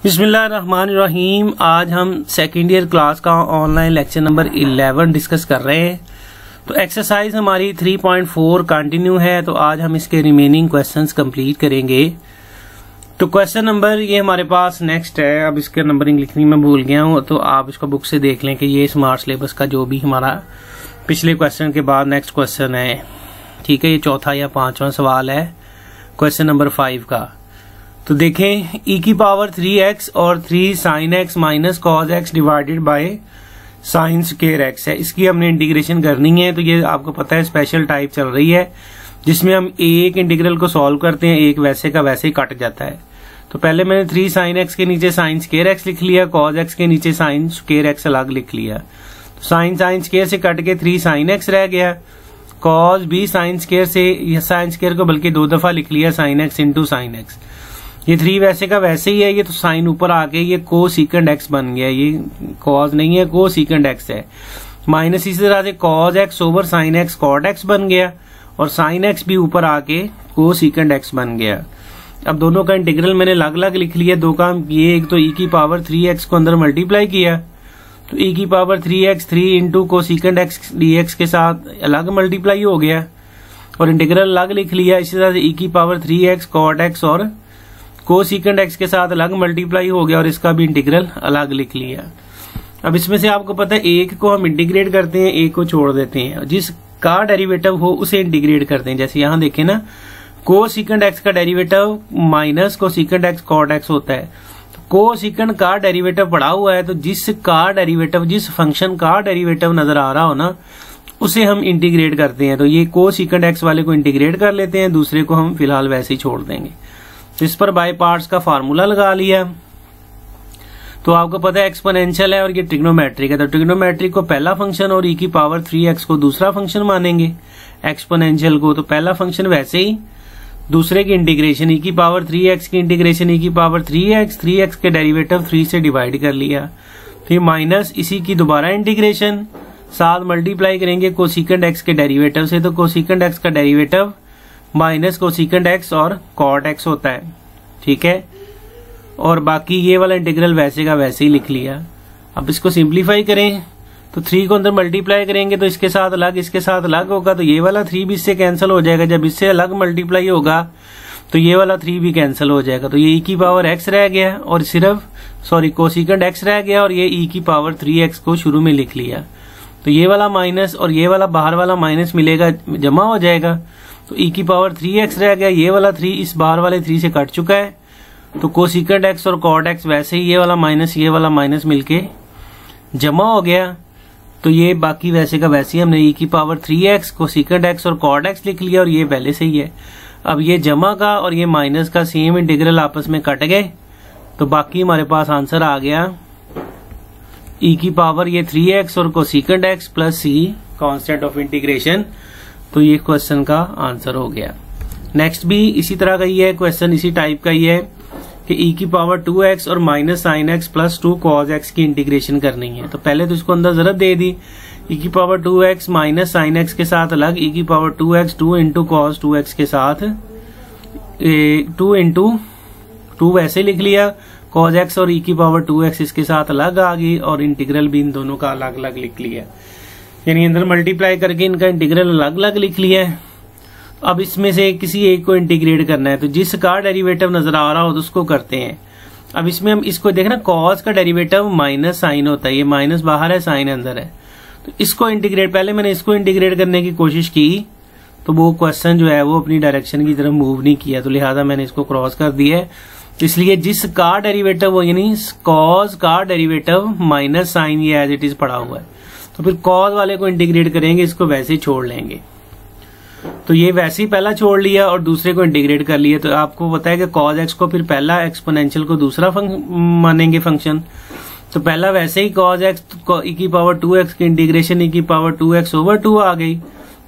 बिस्मिल्लाहिर्रहमानिर्रहीम। आज हम सेकेंड ईयर क्लास का ऑनलाइन लेक्चर नंबर 11 डिस्कस कर रहे हैं। तो एक्सरसाइज हमारी 3.4 कंटिन्यू है। तो आज हम इसके रिमेनिंग क्वेश्चंस कंप्लीट करेंगे। तो क्वेश्चन नंबर ये हमारे पास नेक्स्ट है। अब इसके नंबरिंग लिखनी मैं भूल गया हूँ, तो आप इसको बुक से देख लें कि ये स्मार्ट सिलेबस का जो भी हमारा पिछले क्वेश्चन के बाद नेक्स्ट क्वेश्चन है। ठीक है, ये चौथा या पांचवा सवाल है क्वेश्चन नंबर 5 का। तो देखें, e की पावर 3x और 3 sin x minus cos x divided by sine square x है। इसकी हमने इंटीग्रेशन करनी है। तो ये आपको पता है स्पेशल टाइप चल रही है, जिसमें हम एक इंटीग्रल को सॉल्व करते हैं, एक वैसे का वैसे ही कट जाता है। तो पहले मैंने 3 sin x के नीचे साइन स्क्वायर x लिख लिया, कॉज x के नीचे साइन स्क्वायर x अलग लिख लिया। तो साइन स्क्वायर से कट के 3 sin x रह गया। कॉज भी साइन स्क्वायर से साइन स्क्वायर को बल्कि 2 दफा लिख लिया, sine x into sine x। ये 3 वैसे का वैसे ही है। ये तो साइन ऊपर आके ये को सीकेंड एक्स बन गया। ये कॉज नहीं है, को सीकेंड एक्स है। माइनस इसी तरह से cos X over sine X cot X बन गया, और साइन एक्स भी ऊपर आके को सीकेंड एक्स बन गया। अब दोनों का इंटीग्रल मैंने अलग अलग लिख लिया। दो काम किए, एक तो e की पावर 3x को अंदर मल्टीप्लाई किया, तो e की पावर 3x 3 इंटू को सीकेंड एक्स dx के साथ अलग मल्टीप्लाई हो गया, और इंटीग्रल अलग लिख लिया। इसी तरह से e की पावर 3x कॉट एक्स और को सीकेंड एक्स के साथ अलग मल्टीप्लाई हो गया, और इसका भी इंटीग्रल अलग लिख लिया। अब इसमें से आपको पता है एक को हम इंटीग्रेट करते हैं, एक को छोड़ देते हैं। जिसका डेरिवेटिव हो उसे इंटीग्रेट करते हैं। जैसे यहां देखें ना, को सीकेंड एक्स का डेरिवेटिव माइनस को सीकेंड एक्स कॉट एक्स होता है। तो को सीकेंड का डेरिवेटिव पड़ा हुआ है, तो जिसका डेरिवेटिव जिस फंक्शन का डेरिवेटिव नजर आ रहा हो ना, उसे हम इंटीग्रेट करते हैं। तो ये को सीकेंड एक्स वाले को इंटीग्रेट कर लेते हैं, दूसरे को हम फिलहाल वैसे ही छोड़ देंगे। तो इस पर बाय पार्ट्स का फार्मूला लगा लिया। तो आपको पता है एक्सपोनेंशियल है और ये ट्रिग्नोमेट्रिक है। तो ट्रिग्नोमेट्रिक को पहला फंक्शन और e की पावर 3x को दूसरा फंक्शन मानेंगे। एक्सपोनेंशियल को तो पहला फंक्शन वैसे ही, दूसरे की इंटीग्रेशन e की पावर 3x की इंटीग्रेशन e की पावर 3x के डेरिवेटिव 3 से डिवाइड कर लिया। फिर माइनस इसी की दोबारा इंटीग्रेशन, साथ मल्टीप्लाई करेंगे कोसेकेंड x के डेरिवेटिव से। तो कोसेकेंड x का डेरिवेटिव माइनस कोसेकेंड एक्स और कॉट एक्स होता है। ठीक है, और बाकी ये वाला इंटीग्रल वैसे का वैसे ही लिख लिया। अब इसको सिंप्लीफाई करें तो 3 को अंदर मल्टीप्लाई करेंगे, तो इसके साथ अलग इसके साथ अलग होगा, तो ये वाला 3 भी इससे कैंसिल हो जाएगा। जब इससे अलग मल्टीप्लाई होगा तो ये वाला 3 भी कैंसिल हो जाएगा। तो ये e की पावर x रह गया, और सिर्फ कोसेकेंड x रह गया, और ये e की पावर 3x को शुरू में लिख लिया। तो ये वाला माइनस और ये वाला बाहर वाला माइनस मिलेगा, जमा हो जाएगा। तो e की पावर 3x रह गया। ये वाला 3 इस बाहर वाले 3 से कट चुका है, तो कोसेकेंड x और कॉट x वैसे ही ये वाला माइनस मिलके जमा हो गया। तो ये बाकी वैसे का वैसे ही हमने e की पावर 3x कोसेकेंड x और कॉट x लिख लिया, और ये पहले से ही है। अब ये जमा का और ये माइनस का सेम इंटीग्रल आपस में कट गए, तो बाकी हमारे पास आंसर आ गया e की पावर ये 3x और cosecant x plus c constant of integration. तो ये क्वेश्चन का आंसर हो गया। नेक्स्ट भी इसी तरह का ही है क्वेश्चन, इसी टाइप का ही है कि e की पावर 2x और minus sine x plus 2 cause x की इंटीग्रेशन करनी है। तो पहले तो इसको अंदर जरूरत दे दी, e की power 2x minus sine x के साथ अलग, e की power 2x 2 into cos 2x के साथ 2 इंटू 2 वैसे लिख लिया। कॉज x और e की पावर 2x इसके साथ अलग आ गई, और इंटीग्रल भी इन दोनों का अलग अलग लिख लिया, यानी अंदर मल्टीप्लाई करके इनका इंटीग्रल अलग अलग लिख लिया है। अब इसमें से किसी एक को इंटीग्रेट करना है, तो जिसका डेरिवेटिव नजर आ रहा हो तो उसको करते हैं। अब इसमें हम इसको देखना, कॉस का डेरिवेटिव माइनस साइन होता है, ये माइनस बाहर है साइन अंदर है। तो इसको इंटीग्रेट, पहले मैंने इसको इंटीग्रेट करने की कोशिश की, तो वो क्वेश्चन जो है वो अपनी डायरेक्शन की तरफ मूव नहीं किया, तो लिहाजा मैंने इसको क्रॉस कर दिया है। तो इसलिए जिसका डेरिवेटिव हो, यानी कॉस का डेरिवेटिव माइनस साइन, ये एज इट इज पड़ा हुआ है। तो फिर कॉज वाले को इंटीग्रेट करेंगे, इसको वैसे ही छोड़ लेंगे। तो ये वैसे ही पहला छोड़ लिया और दूसरे को इंटीग्रेट कर लिया। तो आपको पता है कि कॉज एक्स को फिर पहला, एक्सपोनेंशियल को दूसरा मानेंगे फंक्शन। तो पहला वैसे ही कॉज एक्स e की पावर 2x की इंटीग्रेशन e की पावर 2x ओवर 2 आ गई,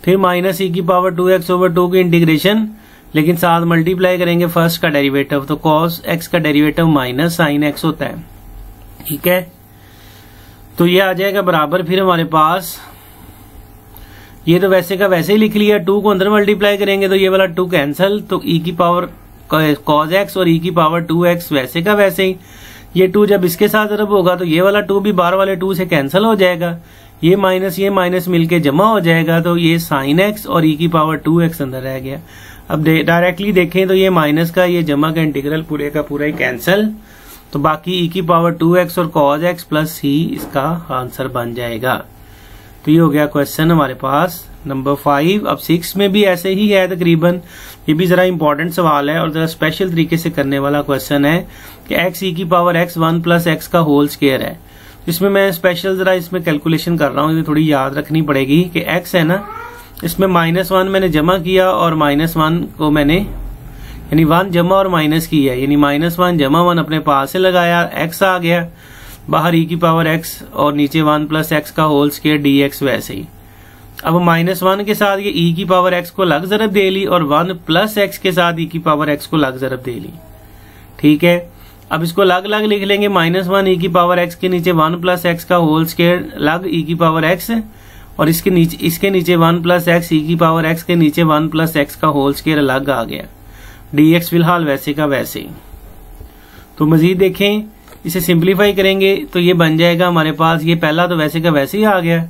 फिर माइनस e की पावर 2x ओवर 2 की इंटीग्रेशन, लेकिन साथ मल्टीप्लाई करेंगे फर्स्ट का डेरिवेटिव। तो कॉस एक्स का डेरिवेटिव माइनस साइन एक्स होता है। ठीक है, तो ये आ जाएगा बराबर, फिर हमारे पास ये तो वैसे का वैसे ही लिख लिया। 2 को अंदर मल्टीप्लाई करेंगे तो ये वाला 2 कैंसिल, तो e की पावर कॉज एक्स और e की पावर 2x वैसे का वैसे ही, ये 2 जब इसके साथ ज़रब होगा तो ये वाला 2 भी बाहर वाले 2 से कैंसिल हो जाएगा, ये माइनस मिलके जमा हो जाएगा, तो ये साइन एक्स और ई की पावर 2x अंदर रह गया। अब डायरेक्टली देखें तो ये माइनस का ये जमा का इंटीग्रल पूरे का पूरा ही कैंसिल, तो बाकी ई की पावर 2x और cos x प्लस c इसका आंसर बन जाएगा। तो ये हो गया क्वेश्चन हमारे पास नंबर 5। अब 6 में भी ऐसे ही है तकरीबन, ये भी जरा इंपॉर्टेंट सवाल है और जरा स्पेशल तरीके से करने वाला क्वेश्चन है कि x ई की पावर x 1 प्लस x का होल स्क्वायर है। इसमें मैं स्पेशल जरा इसमें कैलकुलेशन कर रहा हूँ, ये थोड़ी याद रखनी पड़ेगी कि x है ना, इसमें -1 मैंने जमा किया और -1 को मैंने यानी 1 जमा और माइनस किया, यानी -1 जमा 1 अपने पास से लगाया, x आ गया बाहर ई की पावर x और नीचे 1 प्लस x का होल स्क्वायर dx वैसे ही। अब -1 के साथ ये ई की पावर x को अलग ज़रब दे ली और 1 प्लस x के साथ ई की पावर x को अलग ज़रब दे ली। ठीक है, अब इसको अलग अलग लिख लेंगे, -1 ई की पावर x के नीचे 1 प्लस x का होल स्क्वायर अलग ई की पावर x और इसके नीचे 1 प्लस x ई की पावर x के नीचे 1 प्लस x का होल स्क्वायर अलग आ गया, dx फिलहाल वैसे का वैसे ही। तो मजीद देखें, इसे सिंप्लीफाई करेंगे तो ये बन जाएगा हमारे पास, ये पहला तो वैसे का वैसे ही आ गया,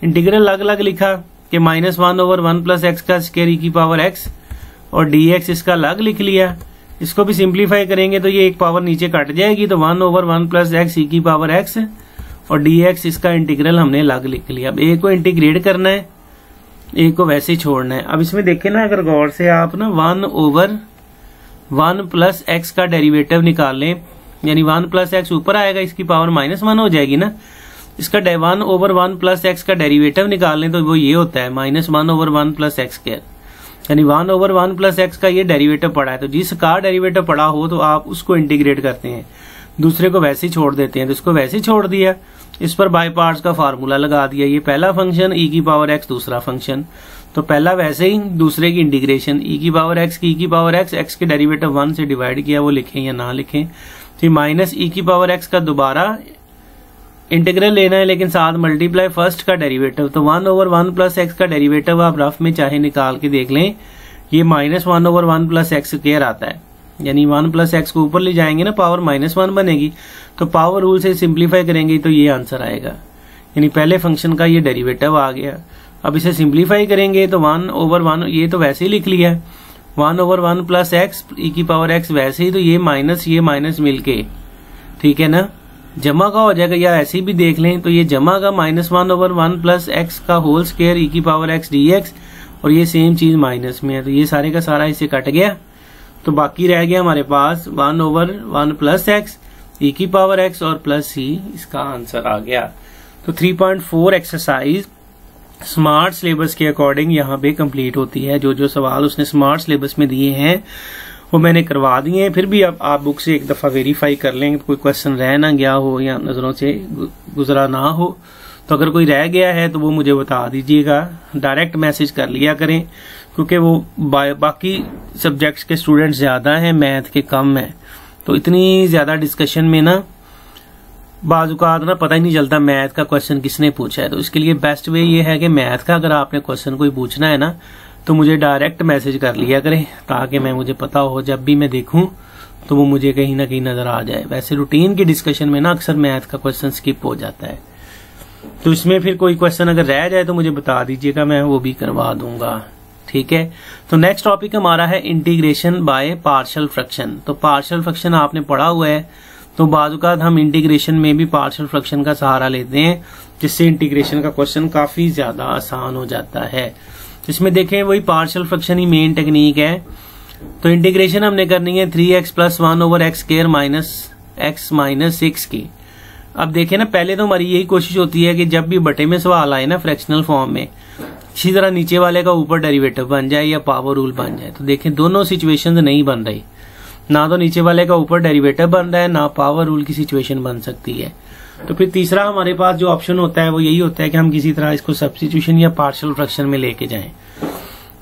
इंटीग्रल अलग अलग लिखा कि -1/1 प्लस x का स्क्वायर ई की पावर x और dx इसका अलग लिख लिया। इसको भी सिंप्लीफाई करेंगे तो ये एक पावर नीचे कट जाएगी, तो 1/1 प्लस x ई की पावर x और dx इसका इंटीग्रल हमने अलग लिख लिया। अब एक को इंटीग्रेट करना है, एक को वैसे ही छोड़ना है। अब इसमें देखें ना, अगर गौर से आप ना 1/1 प्लस x का डेरिवेटिव निकाल लें, यानी 1 प्लस x ऊपर आएगा, इसकी पावर -1 हो जाएगी ना, इसका 1/1 प्लस x का डेरिवेटिव निकाल लें तो वो ये होता है -1/1 प्लस x स्क्वायर, यानी 1/1 प्लस x का ये डेरिवेटिव पड़ा है। तो जिसका डेरिवेटिव पड़ा हो तो आप उसको इंटीग्रेट करते हैं, दूसरे को वैसे ही छोड़ देते हैं, तो इसको वैसे ही छोड़ दिया, इस पर बाय पार्ट्स का फार्मूला लगा दिया, ये पहला फंक्शन ई की पावर x दूसरा फंक्शन, तो पहला वैसे ही दूसरे की इंटीग्रेशन ई की पावर x की ई की पावर x के डेरिवेटिव 1 से डिवाइड किया, वो लिखें या ना लिखें, तो माइनस ई की पावर x का दोबारा इंटीग्रल लेना है लेकिन साथ मल्टीप्लाई फर्स्ट का डेरिवेटिव, तो 1/1 प्लस x का डेरिवेटिव आप रफ में चाहे निकाल के देख लें, ये -1/1 प्लस x स्क्वायर आता है, यानी 1 प्लस x को ऊपर ले जाएंगे ना, पावर -1 बनेगी, तो पावर रूल से सिंप्लीफाई करेंगे तो ये आंसर आएगा, यानी पहले फंक्शन का ये डेरिवेटिव आ गया। अब इसे सिंप्लीफाई करेंगे तो 1/1 ये तो वैसे ही लिख लिया, 1/1 प्लस x ई की पावर x वैसे ही, तो ये माइनस मिलके ठीक है ना जमा का हो जाएगा, या ऐसे भी देख लें तो ये जमा का -1/1 प्लस x का होल स्क्वायर ई की पावर x dx और ये सेम चीज माइनस में है, तो ये सारे का सारा इससे कट गया, तो बाकी रह गया हमारे पास 1/1 प्लस x ई की पावर x और प्लस c, इसका आंसर आ गया। तो 3.4 एक्सरसाइज स्मार्ट सिलेबस के अकॉर्डिंग यहाँ पे कंप्लीट होती है। जो सवाल उसने स्मार्ट सिलेबस में दिए हैं वो मैंने करवा दिए हैं, फिर भी अब आप बुक से एक दफा वेरीफाई कर लें, कोई क्वेश्चन रह ना गया हो या नजरों से गुजरा ना हो, तो अगर कोई रह गया है तो वो मुझे बता दीजिएगा, डायरेक्ट मैसेज कर लिया करें, क्योंकि वो बाकी सब्जेक्ट्स के स्टूडेंट्स ज्यादा हैं, मैथ के कम है, तो इतनी ज्यादा डिस्कशन में ना बाज़-औक़ात ना पता ही नहीं चलता मैथ का क्वेश्चन किसने पूछा है। तो इसके लिए बेस्ट वे ये है कि मैथ का अगर आपने क्वेश्चन कोई पूछना है ना तो मुझे डायरेक्ट मैसेज कर लिया करें, ताकि मैं मुझे पता हो जब भी मैं देखूं तो वो मुझे कहीं ना कहीं नजर आ जाए। वैसे रूटीन की डिस्कशन में ना अक्सर मैथ का क्वेश्चन स्किप हो जाता है, तो इसमें फिर कोई क्वेश्चन अगर रह जाए तो मुझे बता दीजिएगा, मैं वो भी करवा दूंगा। ठीक है, तो नेक्स्ट टॉपिक हमारा है इंटीग्रेशन बाय पार्शियल फ्रैक्शन। तो पार्शियल फ्रैक्शन आपने पढ़ा हुआ है, तो बाज़-औक़ात हम इंटीग्रेशन में भी पार्शियल फ्रैक्शन का सहारा लेते हैं, जिससे इंटीग्रेशन का क्वेश्चन काफी ज्यादा आसान हो जाता है। इसमें देखें वही पार्शियल फ्रैक्शन ही मेन टेक्निक है। तो इंटीग्रेशन हमने करनी है 3x plus 1/x square minus x minus 6 की। अब देखें ना, पहले तो हमारी यही कोशिश होती है कि जब भी बटे में सवाल आए ना फ्रैक्शनल फॉर्म में, इसी तरह नीचे वाले का ऊपर डेरिवेटिव बन जाए या पावर रूल बन जाए। तो देखें दोनों सिचुएशंस नहीं बन रही, ना तो नीचे वाले का ऊपर डेरिवेटिव बन रहा है, ना पावर रूल की सिचुएशन बन सकती है। तो फिर तीसरा हमारे पास जो ऑप्शन होता है वो यही होता है कि हम किसी तरह इसको सब्स्टिट्यूशन या पार्शियल फ्रैक्शन में लेके जाएं।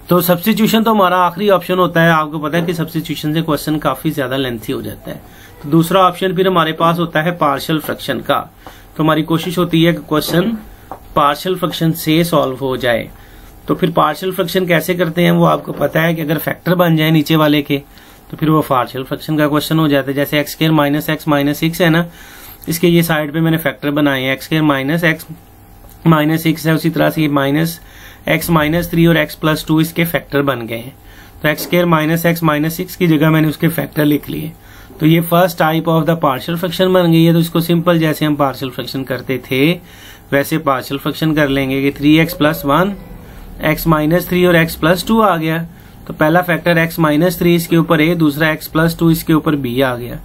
तो सब्स्टिट्यूशन तो हमारा आखिरी ऑप्शन होता है, आपको पता है कि सब्स्टिट्यूशन से क्वेश्चन काफी ज्यादा लेंथी हो जाता है। तो दूसरा ऑप्शन फिर हमारे पास होता है पार्शियल फ्रैक्शन का। तो हमारी कोशिश होती है कि क्वेश्चन पार्शियल फ्रैक्शन से सॉल्व हो जाए। तो फिर पार्शियल फ्रैक्शन कैसे करते हैं वो आपको पता है कि अगर फैक्टर बन जाए नीचे वाले के तो फिर वो पार्शियल फ्रैक्शन का क्वेश्चन हो जाता है। जैसे x square minus x minus 6 है ना, इसके ये साइड पे मैंने फैक्टर बनाए हैं, x square minus x minus 6 है, उसी तरह से ये माइनस एक्स माइनस 3 और एक्स प्लस 2 इसके फैक्टर बन गए हैं। तो x square minus x minus 6 की जगह मैंने उसके फैक्टर लिख लिए। तो ये first type of the partial fraction बन गई है। तो इसको सिंपल जैसे हम पार्शियल फ्रैक्शन करते थे वैसे पार्शियल फ्रैक्शन कर लेंगे कि 3x प्लस 1 एक्स माइनस 3 और एक्स प्लस 2 आ गया। तो पहला फैक्टर एक्स माइनस 3 इसके ऊपर ए, दूसरा एक्स प्लस 2 इसके ऊपर बी आ गया।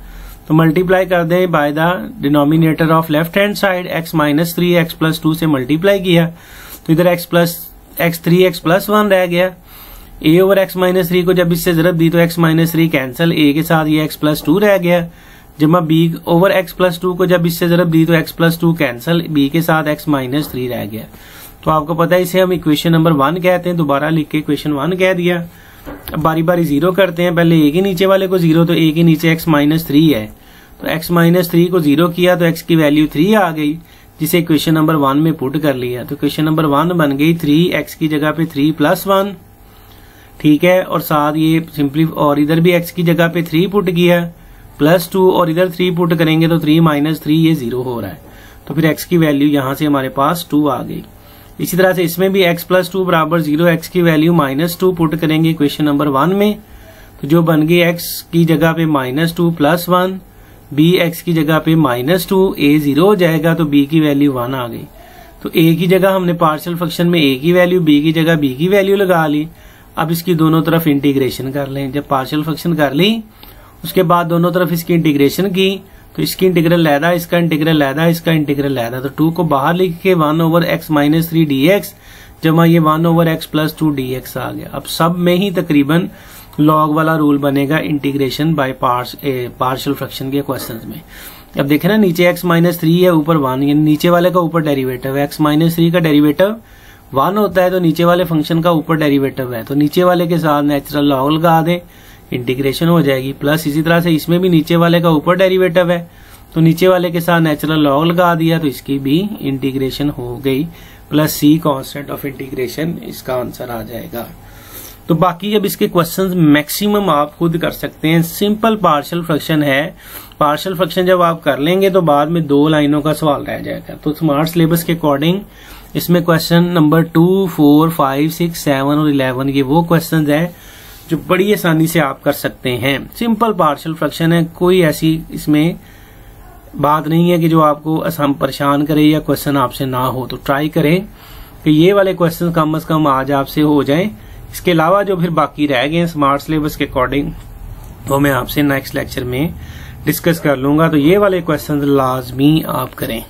तो मल्टीप्लाई कर दें by the denominator of left hand side, x minus 3 x plus 2 से मल्टीप्लाई किया तो इधर एक्स 3 एक्स प्लस 1 रह गया। ए ओवर एक्स माइनस 3 को जब इससे जरब दी तो एक्स माइनस 3 कैंसिल, ए के साथ ये एक्स प्लस 2 रह गया। जब बी ओवर एक्स प्लस 2 को जब इससे जरब दी तो एक्स प्लस 2 कैंसिल, बी के साथ एक्स माइनस 3 रह गया। तो आपको पता है इसे हम इक्वेशन नंबर 1 कहते हैं। दोबारा लिख के इक्वेशन 1 कह दिया। अब बारी बारी जीरो करते हैं। पहले ए के नीचे वाले को जीरो, तो ए के नीचे एक्स माइनस 3 है, तो एक्स माइनस 3 को जीरो किया तो एक्स की वैल्यू 3 आ गई, जिसे इक्वेशन नंबर 1 में पुट कर लिया। तो इक्वेशन नंबर 1 बन गई 3 एक्स की जगह पे 3 प्लस 1, ठीक है। और साथ ये सिंपली, और इधर भी एक्स की जगह पे 3 पुट किया प्लस 2, और इधर 3 पुट करेंगे तो 3 माइनस 3 ये 0 हो रहा है। तो फिर एक्स की वैल्यू यहां से हमारे पास 2 आ गई। इसी तरह से इसमें भी x प्लस 2 बराबर 0, एक्स की वैल्यू माइनस 2 पुट करेंगे इक्वेशन नंबर 1 में, तो जो बन गई x की जगह पे माइनस 2 प्लस 1, b x की जगह पे माइनस 2, a 0 हो जाएगा तो b की वैल्यू 1 आ गई। तो a की जगह हमने पार्शियल फ्रैक्शन में a की वैल्यू, b की जगह b की वैल्यू लगा ली। अब इसकी दोनों तरफ इंटीग्रेशन कर लें। जब पार्शियल फ्रैक्शन कर ली उसके बाद दोनों तरफ इसकी इंटीग्रेशन की तो इसकी इंटीग्रल लैदा, इसका इंटीग्रल लैदा, इसका इंटीग्रल लैदा। तो 2 को बाहर लिख के 1 ओवर एक्स माइनस 3 dx जमा ये 1 ओवर एक्स प्लस 2 dx आ गया। अब सब में ही तकरीबन लॉग वाला रूल बनेगा इंटीग्रेशन बाय पार्शियल फ्रैक्शन के क्वेश्चंस में। अब देखें ना, नीचे x माइनस 3 है, ऊपर 1, यानी नीचे वाले का ऊपर डेरिवेटिव है। x माइनस 3 का डेरिवेटिव 1 होता है तो नीचे वाले फंक्शन का ऊपर डेरिवेटिव है, तो नीचे वाले के साथ नेचुरल लॉग लगा दें, इंटीग्रेशन हो जाएगी। प्लस इसी तरह से इसमें भी नीचे वाले का ऊपर डेरिवेटिव है तो नीचे वाले के साथ नेचुरल लॉग लगा दिया तो इसकी भी इंटीग्रेशन हो गई। Plus C constant of integration इसका आंसर आ जाएगा। तो बाकी अब इसके क्वेश्चंस मैक्सिमम आप खुद कर सकते हैं। सिंपल पार्शियल फ्रैक्शन है। पार्शियल फ्रैक्शन जब आप कर लेंगे तो बाद में 2 लाइनों का सवाल रह जाएगा। तो स्मार्ट सिलेबस के अकॉर्डिंग इसमें क्वेश्चन नंबर 2, 4, 5, 6, 7 और 11 ये वो क्वेश्चन है जो बड़ी आसानी से आप कर सकते हैं। सिंपल पार्शियल फ्रैक्शन है, कोई ऐसी इसमें बात नहीं है कि जो आपको आसान परेशान करे या क्वेश्चन आपसे ना हो। तो ट्राई करें कि ये वाले क्वेश्चन कम से कम आज आपसे हो जाएं। इसके अलावा जो फिर बाकी रह गए स्मार्ट सिलेबस के अकॉर्डिंग वो मैं आपसे नेक्स्ट लेक्चर में डिस्कस कर लूंगा। तो ये वाले क्वेश्चन लाजमी आप करें।